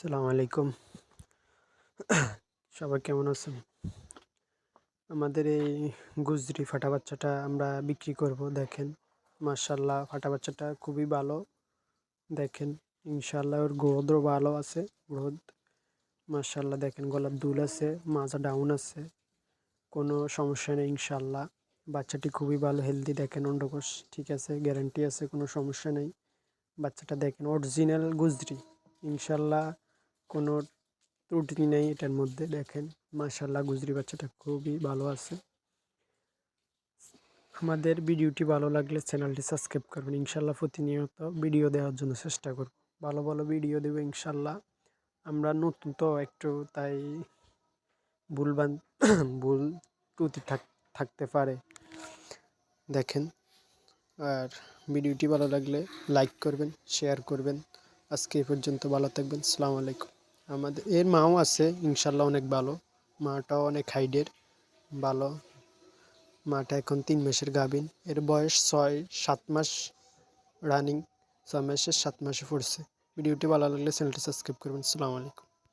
আসসালামু আলাইকুম। সবাই কেমন আছেন? আমাদের এই গুজরি ফাটা বাচ্চাটা আমরা বিক্রি করব। দেখেন, মাশাআল্লাহ, ফাটা বাচ্চাটা খুবই ভালো। দেখেন, ইনশাআল্লাহ ওর গ্রোথও ভালো আছে। গ্রোথ মাশাআল্লাহ, দেখেন গলার দুল আছে, মাজা ডাউন আছে, কোনো সমস্যা নেই ইনশাআল্লাহ। বাচ্চাটি খুবই ভালো, হেলদি। দেখেন অন্ডকোষ ঠিক আছে, গ্যারান্টি আছে, কোনো সমস্যা নেই। বাচ্চাটা দেখেন অরিজিনাল গুজরি, ইনশাআল্লাহ কোনো ত্রুটি নেই এটার মধ্যে। দেখেন মাশাআল্লাহ, গুজরি বাচ্চাটা খুবই ভালো আছে। আমাদের ভিডিওটি ভালো লাগলে চ্যানেলটি সাবস্ক্রাইব করবেন। ইনশাআল্লাহ প্রতিনিয়ত ভিডিও দেওয়ার জন্য চেষ্টা করব। ভালো ভালো ভিডিও দেবো ইনশাআল্লাহ। আমরা নতুন তো একটু, তাই ভুলবান ভুল ত্রুটি থাকতে পারে। দেখেন, আর ভিডিওটি ভালো লাগলে লাইক করবেন, শেয়ার করবেন। আজকে এই পর্যন্ত, ভালো থাকবেন। আসসালামু আলাইকুম। আমাদের এর মাও আছে ইনশাআল্লাহ অনেক ভালো, মাটাও অনেক হাইডের ভালো। মাটা এখন 3 মাসের গাভীন। এর বয়স 6-7 মাস রানিং, 6 মাসের 7 মাসে পড়ছে। ভিডিওটি ভালো লাগলে চ্যানেলটি সাবস্ক্রাইব করবেন। আসসালামু আলাইকুম।